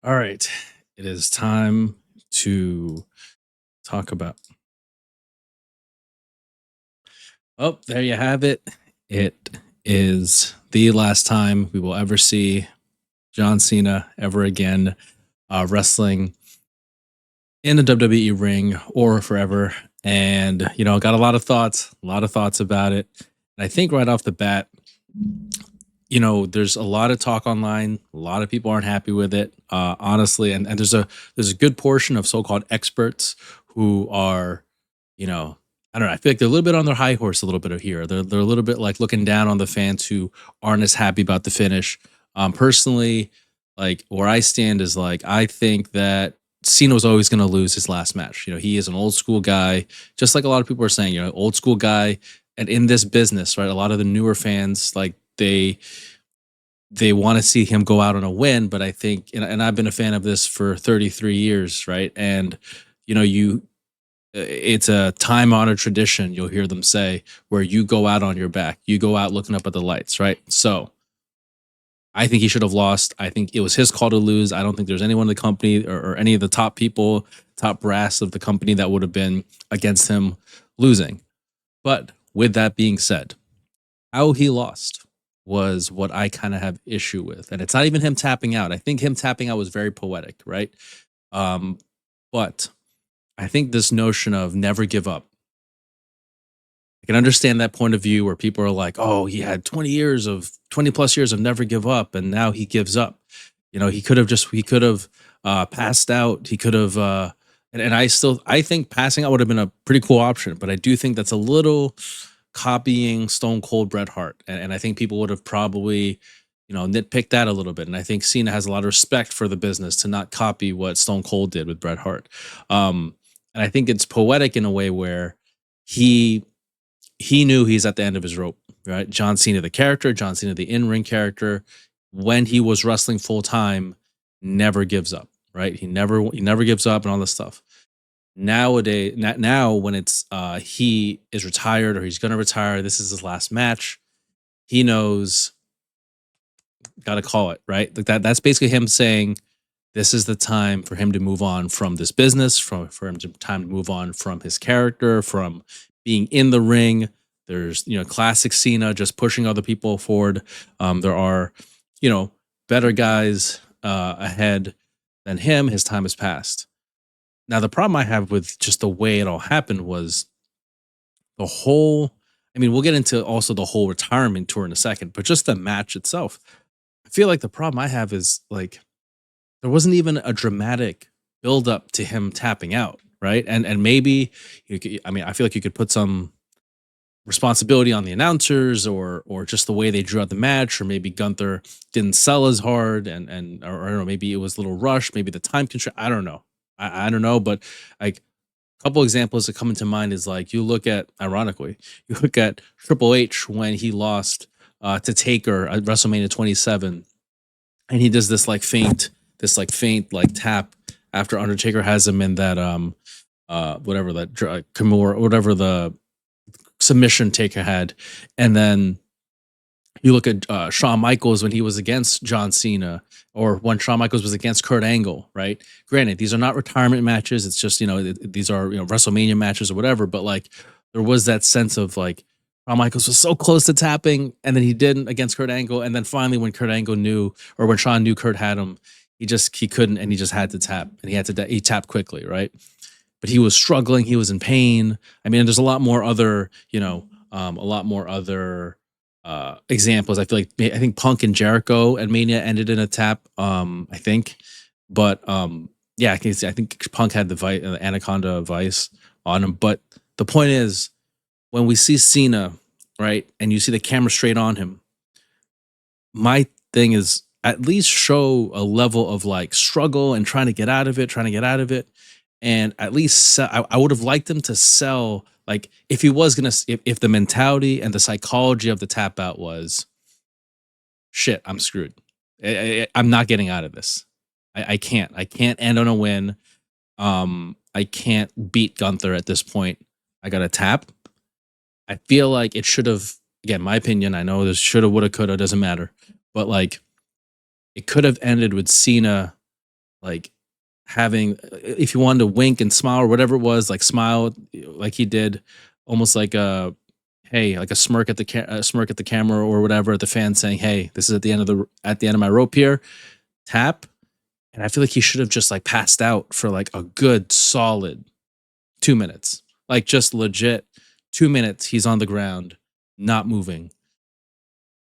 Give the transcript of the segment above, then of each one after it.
All right. It is time to talk about. Oh, there you have it. It is the last time we will ever see John Cena ever again wrestling in a WWE ring or forever. And, got a lot of thoughts about it. And I think right off the bat, there's a lot of talk online. A lot of people aren't happy with it, honestly. And there's a good portion of so-called experts who are, you know, I don't know. I feel like they're a little bit on their high horse, a little bit of here. They're a little bit like looking down on the fans who aren't as happy about the finish. Personally, like where I stand is like I think that Cena was always going to lose his last match. He is an old school guy, just like a lot of people are saying. Old school guy, and in this business, right? A lot of the newer fans, like they want to see him go out on a win, but I think, and I've been a fan of this for 33 years, right? And you it's a time honored tradition, you'll hear them say, where you go out on your back, you go out looking up at the lights, right? So I think he should have lost. I think it was his call to lose. I don't think there's anyone in the company or any of the top people, top brass of the company that would have been against him losing. But with that being said, how he lost was what I kind of have issue with. And it's not even him tapping out. I think him tapping out was very poetic, right? Um, but I think this notion of never give up. I can understand that point of view where people are like, "Oh, he had 20 plus years of never give up, and now he gives up." He could have passed out. He could have, and I think passing out would have been a pretty cool option. But I do think that's a little copying Stone Cold Bret Hart, and I think people would have probably, nitpicked that a little bit. And I think Cena has a lot of respect for the business to not copy what Stone Cold did with Bret Hart. And I think it's poetic in a way where he he knew he's at the end of his rope, right? John Cena, the character, John Cena, the in ring character, when he was wrestling full time, never gives up, right? He never gives up and all this stuff. Nowadays, now when it's he is retired or he's gonna retire, this is his last match. He knows, gotta call it right. Like that. That's basically him saying this is the time for him to move on from this business, for him to time to move on from his character, from being in the ring. There's classic Cena just pushing other people forward. There are you know better guys ahead than him. His time has passed. Now the problem I have with just the way it all happened was the whole. I mean, we'll get into also the whole retirement tour in a second, but just the match itself. I feel like the problem I have is like there wasn't even a dramatic build up to him tapping out, right? And maybe I mean, I feel like you could put some responsibility on the announcers or just the way they drew out the match, or maybe Gunther didn't sell as hard or I don't know, maybe it was a little rushed, maybe the time constraint. I don't know. I don't know, but like a couple examples that come into mind is like you look at, ironically, you look at Triple H when he lost to Taker at WrestleMania 27, and he does this like faint like tap after Undertaker has him in that whatever that Kimura, whatever the submission Taker had. And then you look at Shawn Michaels when he was against John Cena, or when Shawn Michaels was against Kurt Angle, right? Granted, these are not retirement matches. It's just, these are, WrestleMania matches or whatever. But like, there was that sense of like, Shawn Michaels was so close to tapping and then he didn't against Kurt Angle. And then finally, when Kurt Angle knew, or when Shawn knew Kurt had him, he couldn't, and he just had to tap, and he tapped quickly, right? But he was struggling. He was in pain. I mean, there's a lot more other, examples. I feel like I think Punk and Jericho at Mania ended in a tap. I think, but yeah, I think Punk had the Anaconda Vice on him. But the point is, when we see Cena, right, and you see the camera straight on him, my thing is at least show a level of like struggle and trying to get out of it, and at least I would have liked him to sell, like if he was gonna, if the mentality and the psychology of the tap out was shit, I'm screwed. I'm not getting out of this. I can't end on a win. I can't beat Gunther at this point. I got to tap. I feel like it should have, again, my opinion. I know this shoulda, woulda, coulda, doesn't matter, but like it could have ended with Cena like having if you wanted to wink and smile or whatever it was, like smile like he did, almost like a hey, like a smirk at the smirk at the camera or whatever at the fan saying, "Hey, this is at the end of my rope here." Tap, and I feel like he should have just like passed out for like a good solid 2 minutes, like just legit 2 minutes. He's on the ground, not moving,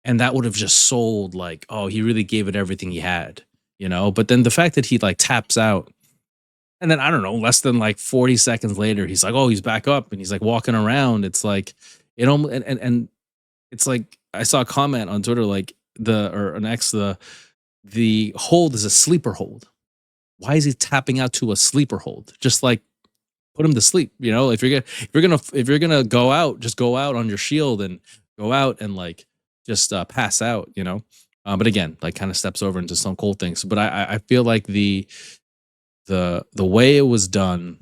and that would have just sold like, oh, he really gave it everything he had, you know. But then the fact that he like taps out, and then I don't know, less than like 40 seconds later, he's like, oh, he's back up and he's like walking around. It's like it almost and it's like I saw a comment on Twitter like the or an X the hold is a sleeper hold. Why is he tapping out to a sleeper hold? Just like put him to sleep. You know, if you're gonna go out, just go out on your shield and go out and like just pass out. You know, but again, like kind of steps over into some cool things. But I feel like the way it was done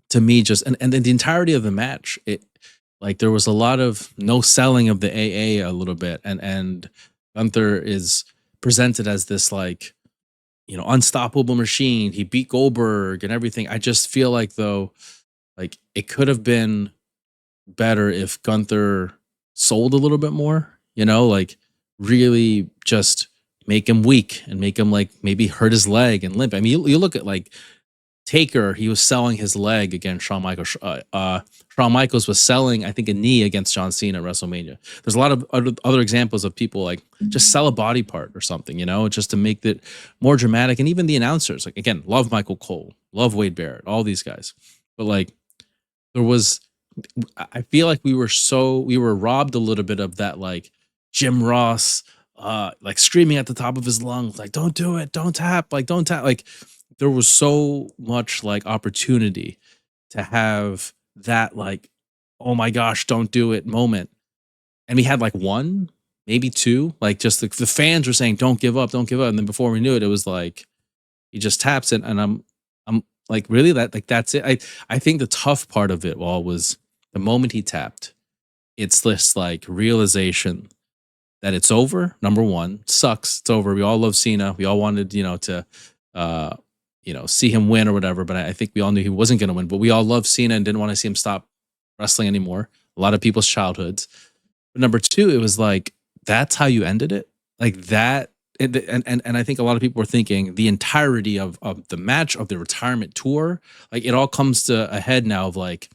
to me just and then the entirety of the match it like there was a lot of no selling of the a little bit and Gunther is presented as this like unstoppable machine. He beat Goldberg and everything. I just feel like though like it could have been better if Gunther sold a little bit more, like really just make him weak and make him like maybe hurt his leg and limp. I mean, you look at like Taker, he was selling his leg against Shawn Michaels. Shawn Michaels was selling, I think, a knee against John Cena at WrestleMania. There's a lot of other examples of people like just sell a body part or something, just to make it more dramatic. And even the announcers, like again, love Michael Cole, love Wade Barrett, all these guys. But like there was, I feel like we were robbed a little bit of that like Jim Ross, like screaming at the top of his lungs, like don't do it, don't tap, like don't tap, like there was so much like opportunity to have that like oh my gosh don't do it moment, and we had like one maybe two, like just the fans were saying don't give up, don't give up, and then before we knew it it was like he just taps it and I'm like really that like that's it. I think the tough part of it all was the moment he tapped. It's this like realization that it's over. Number one, sucks. It's over. We all love Cena. We all wanted, to uh see him win or whatever, but I think we all knew he wasn't gonna win. But we all love Cena and didn't want to see him stop wrestling anymore. A lot of people's childhoods. But number two, it was like, that's how you ended it? Like that. And I think a lot of people were thinking the entirety of the match, of the retirement tour, like it all comes to a head now of like,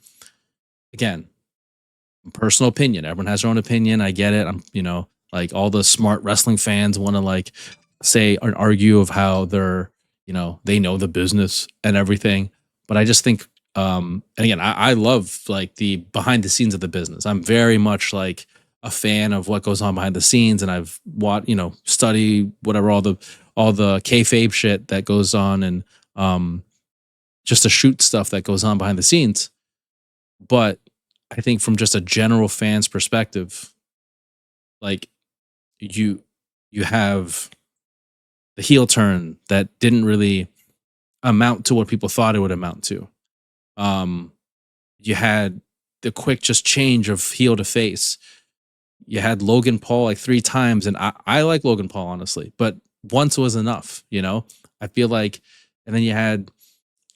again, personal opinion. Everyone has their own opinion. I get it. I'm, like all the smart wrestling fans want to like say and argue of how they're, they know the business and everything. But I just think, and again, I love like the behind the scenes of the business. I'm very much like a fan of what goes on behind the scenes, and I've watched, study whatever all the kayfabe shit that goes on, and just the shoot stuff that goes on behind the scenes. But I think from just a general fan's perspective, like you you have the heel turn that didn't really amount to what people thought it would amount to. Um, you had the quick just change of heel to face. You had Logan Paul like three times, and I like Logan Paul honestly, but once was enough. I feel like, and then you had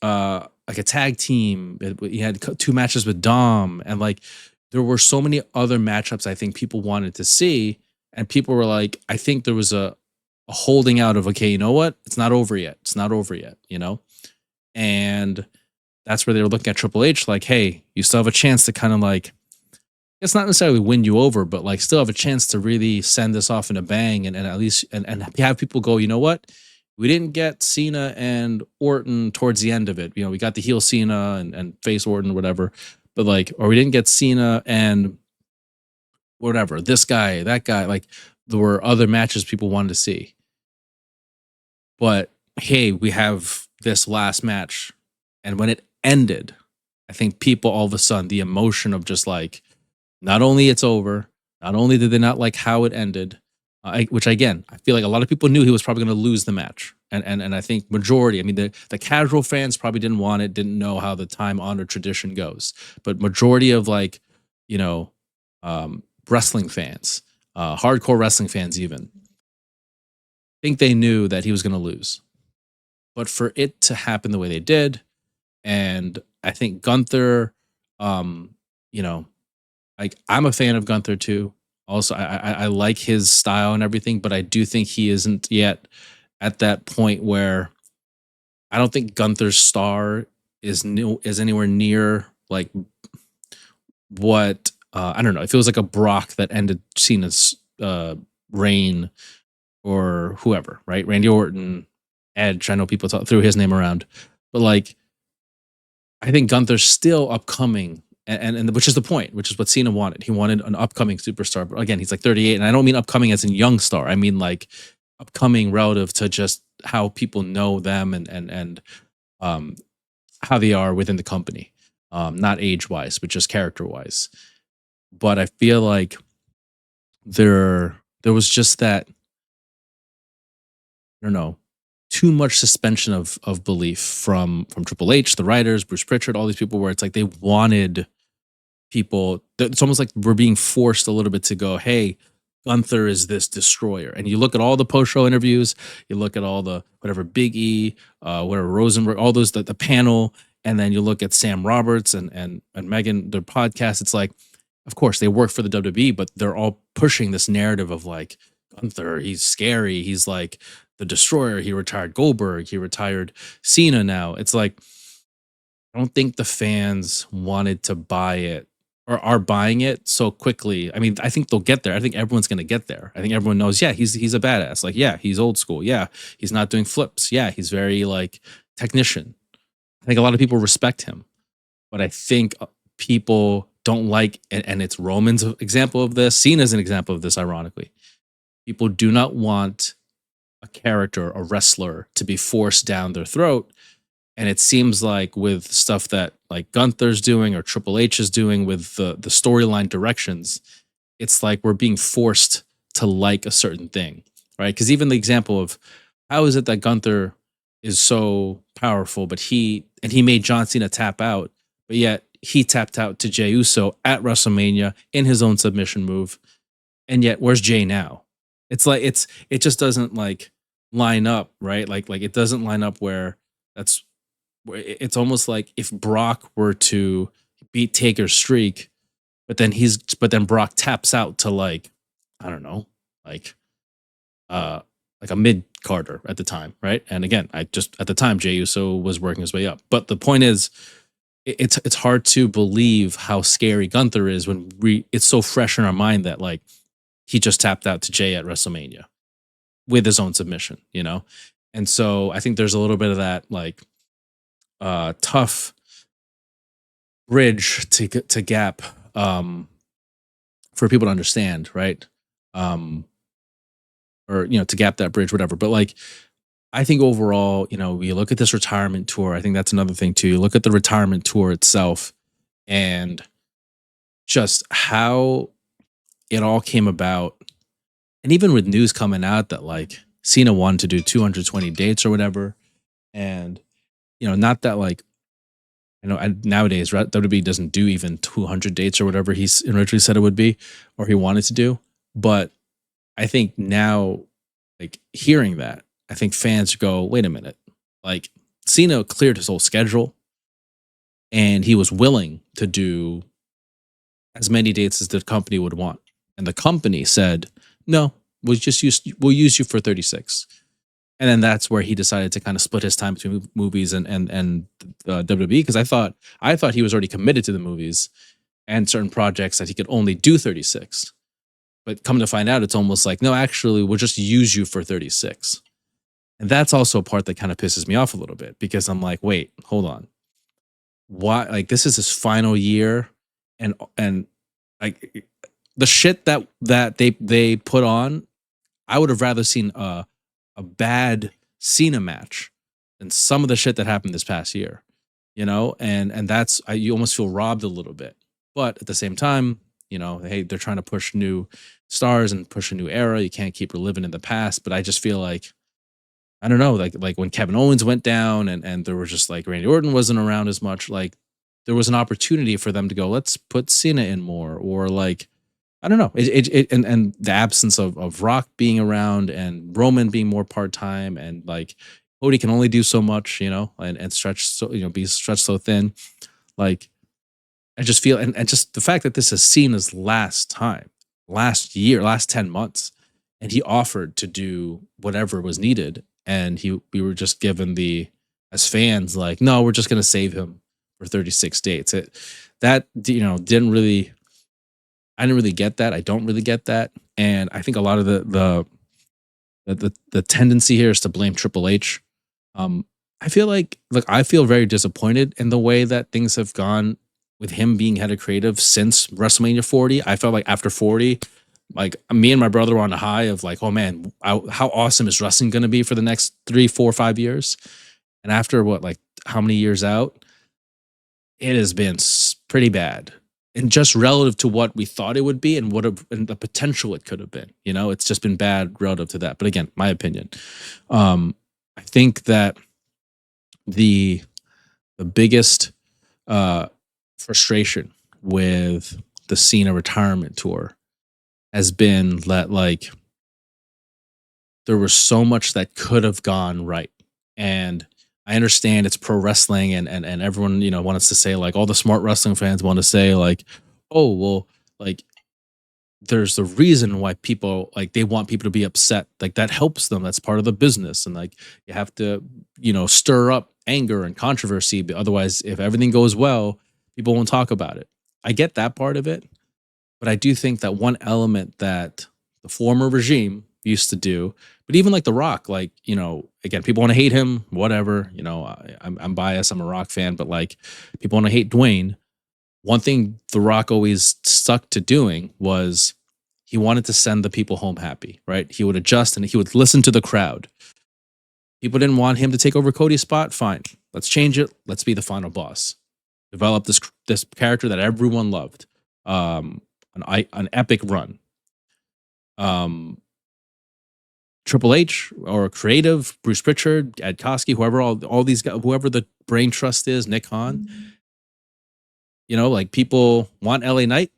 like a tag team. You had two matches with Dom, and like there were so many other matchups I think people wanted to see, and people were like, I think there was a holding out of, okay, you know what? It's not over yet. It's not over yet, And that's where they were looking at Triple H like, hey, you still have a chance to kind of like, it's not necessarily win you over, but like still have a chance to really send this off in a bang and at least and have people go, you know what? We didn't get Cena and Orton towards the end of it. We got the heel Cena and face Orton or whatever, but like, or we didn't get Cena and whatever, this guy, that guy. Like there were other matches people wanted to see. But hey, we have this last match. And when it ended, I think people all of a sudden, the emotion of just like, not only it's over, not only did they not like how it ended, which again, I feel like a lot of people knew he was probably going to lose the match. And I think majority, I mean, the casual fans probably didn't want it, didn't know how the time honored tradition goes. But majority of like, wrestling fans, hardcore wrestling fans even, think they knew that he was going to lose. But for it to happen the way they did, and I think Gunther, um, you know, like I'm a fan of Gunther too. Also, I like his style and everything, but I do think he isn't yet at that point where I don't think Gunther's star is anywhere near like what I don't know. It feels like a Brock that ended Cena's reign or whoever, right? Randy Orton, Edge. I know people threw his name around, but like I think Gunther's still upcoming, and which is the point, which is what Cena wanted. He wanted an upcoming superstar. But again, he's like 38, and I don't mean upcoming as in young star. I mean like upcoming relative to just how people know them and um how they are within the company. Not age wise, but just character wise. But I feel like there was just that, I don't know, too much suspension of belief from Triple H, the writers, Bruce Pritchard, all these people, where it's like they wanted people. It's almost like we're being forced a little bit to go, hey, Gunther is this destroyer. And you look at all the post show interviews, you look at all the whatever Big E, whatever Rosenberg, all those the panel, and then you look at Sam Roberts and Megan, their podcast. It's like, of course, they work for the WWE, but they're all pushing this narrative of like Gunther, he's scary, he's like the destroyer. He retired Goldberg, he retired Cena. Now it's like I don't think the fans wanted to buy it or are buying it so quickly. I mean, I think they'll get there. I think everyone's going to get there. I think everyone knows, yeah, he's a badass. Like, yeah, he's old school. Yeah, he's not doing flips. Yeah, he's very like technician. I think a lot of people respect him, but I think people don't like, and it's Roman's example of this. Cena's an example of this, ironically. People do not want a character, a wrestler, to be forced down their throat. And it seems like with stuff that like Gunther's doing or Triple H is doing with the storyline directions, it's like we're being forced to like a certain thing, right? Because even the example of how is it that Gunther is so powerful, but he made John Cena tap out, but yet he tapped out to Jey Uso at WrestleMania in his own submission move, and yet where's Jey now? It's like it just doesn't like line up, right? Like it doesn't line up where that's it's almost like if Brock were to beat Taker's streak, but then Brock taps out to like I don't know, like like a mid Carter at the time, right? And again, I just at the time Jey Uso was working his way up. But the point is, it's hard to believe how scary Gunther is when it's so fresh in our mind that like he just tapped out to Jey at WrestleMania with his own submission, you know? And so I think there's a little bit of that like tough bridge to gap for people to understand, right? Um or to gap that bridge, whatever. But like I think overall, we look at this retirement tour. I think that's another thing too. You look at the retirement tour itself and just how it all came about. And even with news coming out that like Cena wanted to do 220 dates or whatever. And, not that like, nowadays, right, WWE doesn't do even 200 dates or whatever he's originally said it would be, or he wanted to do. But I think now, like hearing that, I think fans go, wait a minute. Like Cena cleared his whole schedule and he was willing to do as many dates as the company would want. And the company said, no, we'll use you for 36. And then that's where he decided to kind of split his time between movies and WWE, because I thought he was already committed to the movies and certain projects that he could only do 36. But come to find out, it's almost like, no, actually, we'll just use you for 36. And that's also a part that kind of pisses me off a little bit because I'm like, wait, hold on. Why? Like, this is his final year, and like the shit that they put on, I would have rather seen a bad Cena match than some of the shit that happened this past year, and that's you almost feel robbed a little bit. But at the same time, hey, they're trying to push new stars and push a new era. You can't keep reliving in the past. But I just feel like, I don't know, like when Kevin Owens went down and there was just like Randy Orton wasn't around as much, like there was an opportunity for them to go, let's put Cena in more, or like, I don't know. And the absence of Rock being around and Roman being more part time, and like Cody can only do so much, and stretch so be stretched so thin. Like I just feel, and just the fact that this is Cena's last time, last year, last 10 months, and he offered to do whatever was needed. And we were just given as fans, like, no, we're just going to save him for 36 dates. That, I didn't really get that. I don't really get that. And I think a lot of the tendency here is to blame Triple H. Um, I feel like, look, I feel very disappointed in the way that things have gone with him being head of creative since WrestleMania 40. I felt like after 40, like me and my brother were on a high of like, oh man, how awesome is wrestling going to be for the next 3, 4, 5 years? And after what, like how many years out, it has been pretty bad. And just relative to what we thought it would be and and the potential it could have been, it's just been bad relative to that. But again, my opinion. I think that the biggest frustration with the Cena retirement tour has been that like there was so much that could have gone right. And I understand it's pro wrestling, and everyone, wants to say, like, all the smart wrestling fans want to say like, oh well, like there's a reason why people, like, they want people to be upset, like that helps them, that's part of the business, and like you have to stir up anger and controversy, but otherwise if everything goes well, people won't talk about it. I get that part of it, but I do think that one element that the former regime used to do, but even like The Rock, like, again, people want to hate him, whatever, I'm biased, I'm a Rock fan, but like people want to hate Dwayne. One thing The Rock always stuck to doing was he wanted to send the people home happy, right? He would adjust and he would listen to the crowd. People didn't want him to take over Cody's spot. Fine, let's change it. Let's be the final boss. Develop this character that everyone loved. An epic run. Triple H or creative, Bruce Pritchard, Ed Koski, whoever, all these guys, whoever the brain trust is, Nick Hahn. Like people want LA Knight.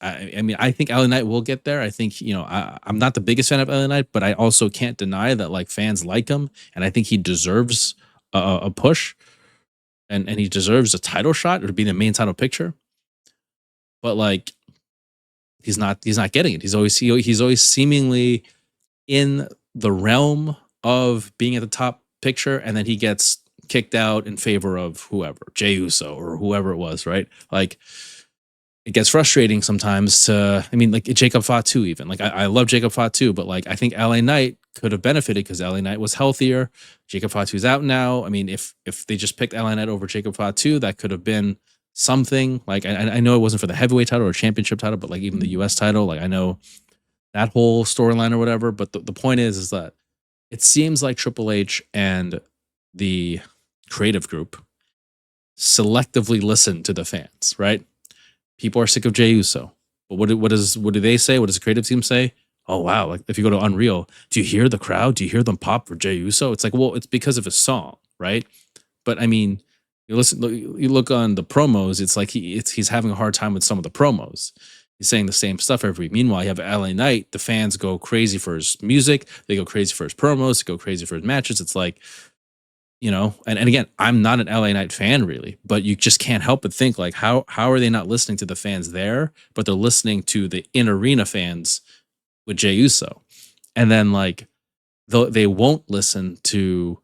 I mean, I think LA Knight will get there. I think, I'm not the biggest fan of LA Knight, but I also can't deny that like fans like him, and I think he deserves a push, and he deserves a title shot or to be the main title picture. But like, he's not getting it. He's always seemingly in the realm of being at the top picture, and then he gets kicked out in favor of whoever, Jey Uso or whoever it was, right? Like, it gets frustrating sometimes like Jacob Fatu even. Like, I love Jacob Fatu, but like I think LA Knight could have benefited because LA Knight was healthier. Jacob Fatu's out now. I mean, if they just picked LA Knight over Jacob Fatu, that could have been something. Like, I know it wasn't for the heavyweight title or championship title, but like even the US title, like I know that whole storyline or whatever. But the point is that it seems like Triple H and the creative group selectively listen to the fans, right? People are sick of Jey Uso. But what do they say? What does the creative team say? Oh wow, like if you go to Unreal, do you hear the crowd? Do you hear them pop for Jey Uso? It's like, well, it's because of his song, right? But I mean, you look on the promos, it's like he's having a hard time with some of the promos. He's saying the same stuff every. Meanwhile, you have LA Knight, the fans go crazy for his music, they go crazy for his promos, they go crazy for his matches. It's like, and again, I'm not an LA Knight fan really, but you just can't help but think like, how are they not listening to the fans there, but they're listening to the in arena fans with Jey Uso, and then like they won't listen to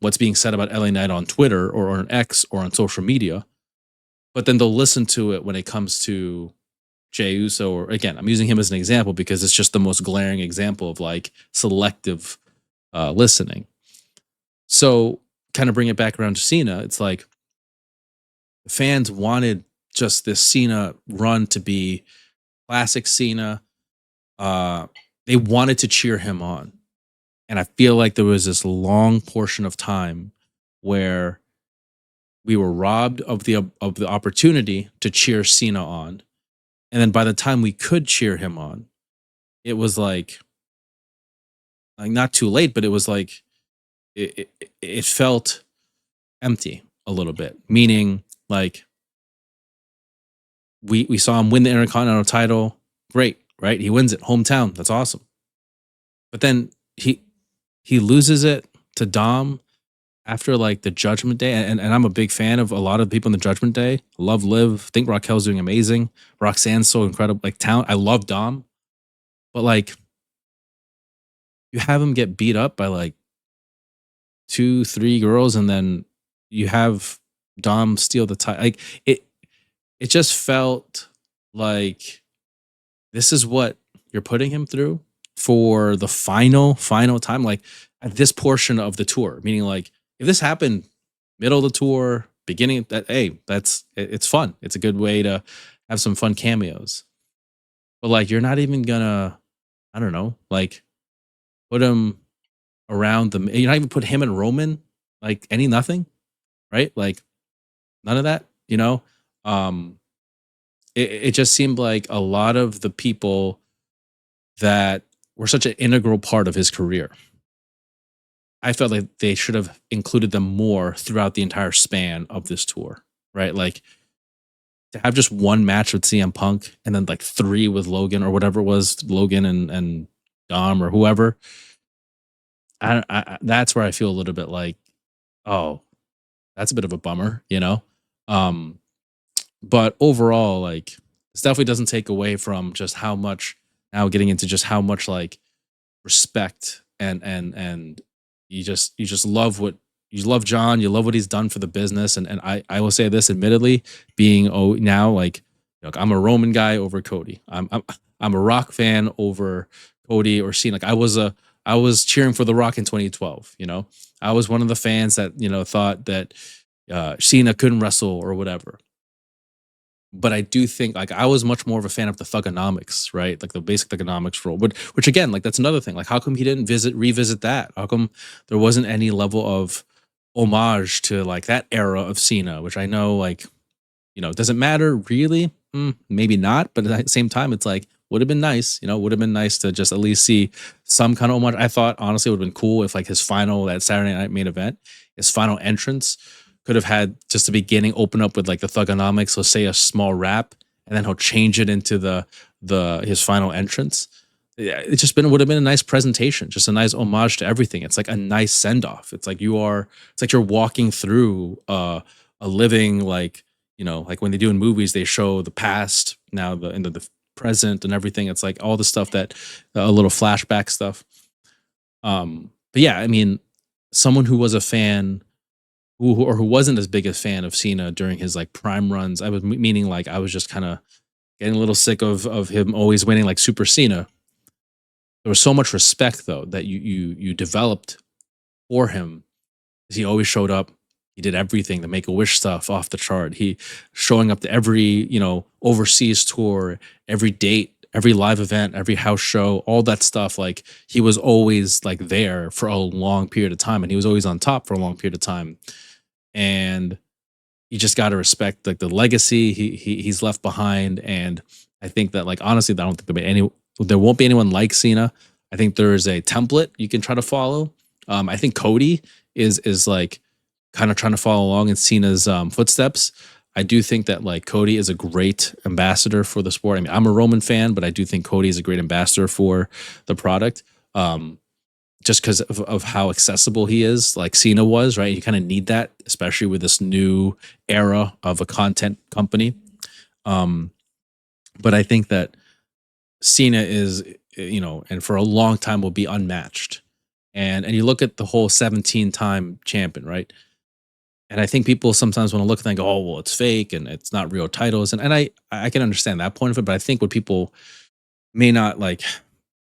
what's being said about LA Knight on Twitter or on X or on social media, but then they'll listen to it when it comes to Jey Uso. Or again, I'm using him as an example because it's just the most glaring example of like selective listening. So kind of bring it back around to Cena. It's like the fans wanted just this Cena run to be classic Cena. They wanted to cheer him on. And I feel like there was this long portion of time where we were robbed of the opportunity to cheer Cena on. And then by the time we could cheer him on, it was like not too late, but it was like it felt empty a little bit. Meaning, like we saw him win the Intercontinental title, great, right? He wins it, hometown, that's awesome. But then he loses it to Dom after like the Judgment Day, and I'm a big fan of a lot of people in the Judgment Day. Love Liv, think Raquel's doing amazing. Roxanne's so incredible, like talent. I love Dom, but like you have him get beat up by like two, three girls, and then you have Dom steal the title. Like it, it just felt like this is what you're putting him through for the final time. Like at this portion of the tour, meaning like if this happened middle of the tour, beginning that, hey, it's fun. It's a good way to have some fun cameos. But like you're not even gonna, I don't know, like put him around the. You're not even put him and Roman like any nothing, right? Like none of that. Um, it just seemed like a lot of the people that were such an integral part of his career. I felt like they should have included them more throughout the entire span of this tour, right? Like to have just one match with CM Punk and then like three with Logan or whatever it was, Logan and Dom or whoever. That's where I feel a little bit like, oh, that's a bit of a bummer. Um, but overall, like this definitely doesn't take away from just how much now getting into just how much like respect and you just love what you love John, you love what he's done for the business. And I will say this admittedly, being now like look, I'm a Roman guy over Cody. I'm a Rock fan over Cody or Cena. Like I was cheering for The Rock in 2012. I was one of the fans that thought that Cena couldn't wrestle or whatever. But I do think like I was much more of a fan of the thugonomics, right? Like the basic thugonomics rule. But which again, like that's another thing. Like how come he didn't revisit that? How come there wasn't any level of homage to like that era of Cena, which I know like, does it matter really? Maybe not, but at the same time, it's like would have been nice, would have been nice to just at least see some kind of homage. I thought honestly it would have been cool if like his final that Saturday night main event, his final entrance could have had just the beginning open up with like the thugonomics. He'll say a small rap and then he'll change it into the his final entrance. Yeah, it just would have been a nice presentation, just a nice homage to everything. It's like a nice send off. It's like it's like you're walking through a living like like when they do in movies, they show the past now the into the present and everything. It's like all the stuff that a little flashback stuff. But yeah, I mean, someone who was a fan who wasn't as big a fan of Cena during his like prime runs. I was meaning like I was just kind of getting a little sick of him always winning like Super Cena. There was so much respect though that you developed for him because he always showed up. He did everything, the Make a Wish stuff off the chart. He showing up to every overseas tour, every date, every live event, every house show, all that stuff. Like he was always like there for a long period of time, and he was always on top for a long period of time. And you just got to respect like the legacy he's left behind. And I think that like honestly, I don't think there won't be anyone like Cena. I think there is a template you can try to follow. I think Cody is like kind of trying to follow along in Cena's footsteps. I do think that like Cody is a great ambassador for the sport. I mean, I'm a Roman fan, but I do think Cody is a great ambassador for the product. Just because of how accessible he is, like Cena was, right? You kind of need that, especially with this new era of a content company. But I think that Cena is, and for a long time will be unmatched. And you look at the whole 17-time champion, right? And I think people sometimes want to look and think, oh, well, it's fake and it's not real titles. And I can understand that point of it, but I think what people may not like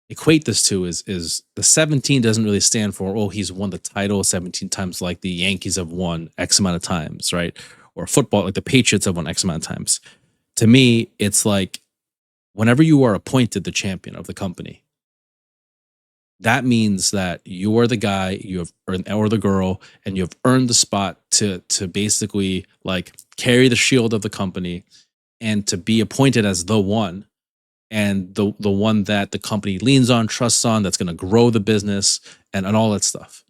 equate this to is the 17 doesn't really stand for, oh, he's won the title 17 times like the Yankees have won X amount of times, right? Or football, like the Patriots have won X amount of times. To me, it's like whenever you are appointed the champion of the company, that means that you are the guy you have earned, or the girl, and you have earned the spot to basically like carry the shield of the company and to be appointed as the one and the one that the company leans on, trusts on, that's going to grow the business and all that stuff.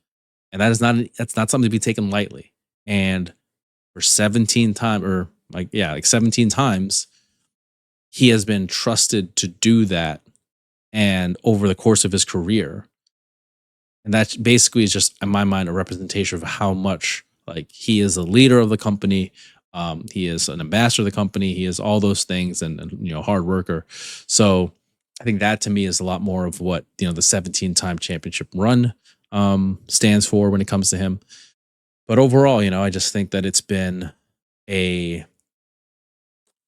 And that's not something to be taken lightly. And for 17 times, or like 17 times, he has been trusted to do that. And over the course of his career, And that basically is just, in my mind, a representation of how much like he is a leader of the company. He is an ambassador of the company. He is all those things, and hard worker. So I think that to me is a lot more of what the 17-time championship run stands for when it comes to him. But overall, I just think that it's been a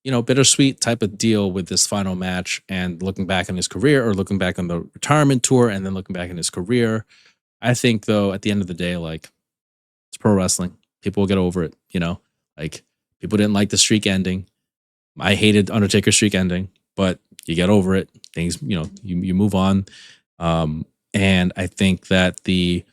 bittersweet type of deal with this final match, and looking back on his career, or looking back on the retirement tour, and then looking back on his career. I think though, at the end of the day, like, it's pro wrestling. People will get over it, Like, people didn't like the streak ending. I hated Undertaker's streak ending, but you get over it. Things, you move on. And I think that it'd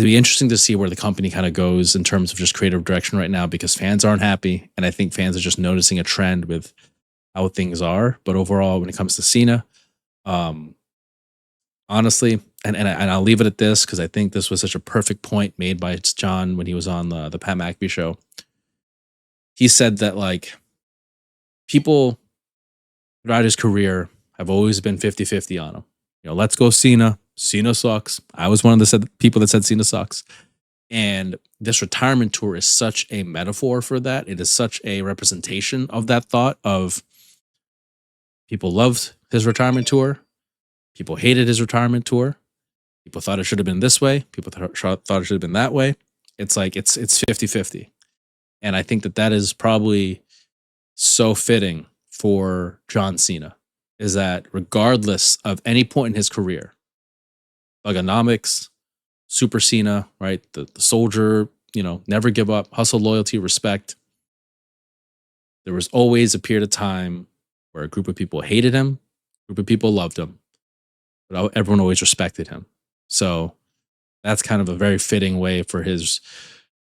be interesting to see where the company kind of goes in terms of just creative direction right now, because fans aren't happy, and I think fans are just noticing a trend with how things are. But overall, when it comes to Cena, honestly, and I'll leave it at this, because I think this was such a perfect point made by John when he was on the Pat McAfee show. He said that, like, people throughout his career have always been 50-50 on him. Let's go Cena. Cena sucks. I was one of the people that said Cena sucks. And this retirement tour is such a metaphor for that. It is such a representation of that thought of, people loved his retirement tour. People hated his retirement tour. People thought it should have been this way. People thought it should have been that way. It's like, it's 50-50. And I think that is probably so fitting for John Cena, is that regardless of any point in his career, Thugonomics, Super Cena, right? The soldier, never give up, hustle, loyalty, respect. There was always a period of time where a group of people hated him, a group of people loved him, but everyone always respected him. So that's kind of a very fitting way for his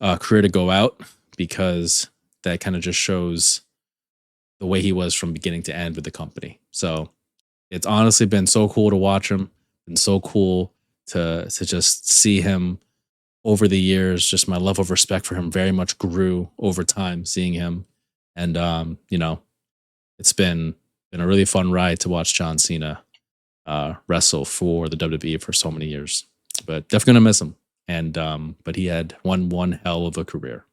career to go out, because that kind of just shows the way he was from beginning to end with the company. So it's honestly been so cool to watch him, and so cool to just see him over the years. Just my level of respect for him very much grew over time, seeing him. And it's been a really fun ride to watch John Cena wrestle for the WWE for so many years. But definitely gonna miss him. And but he had one hell of a career.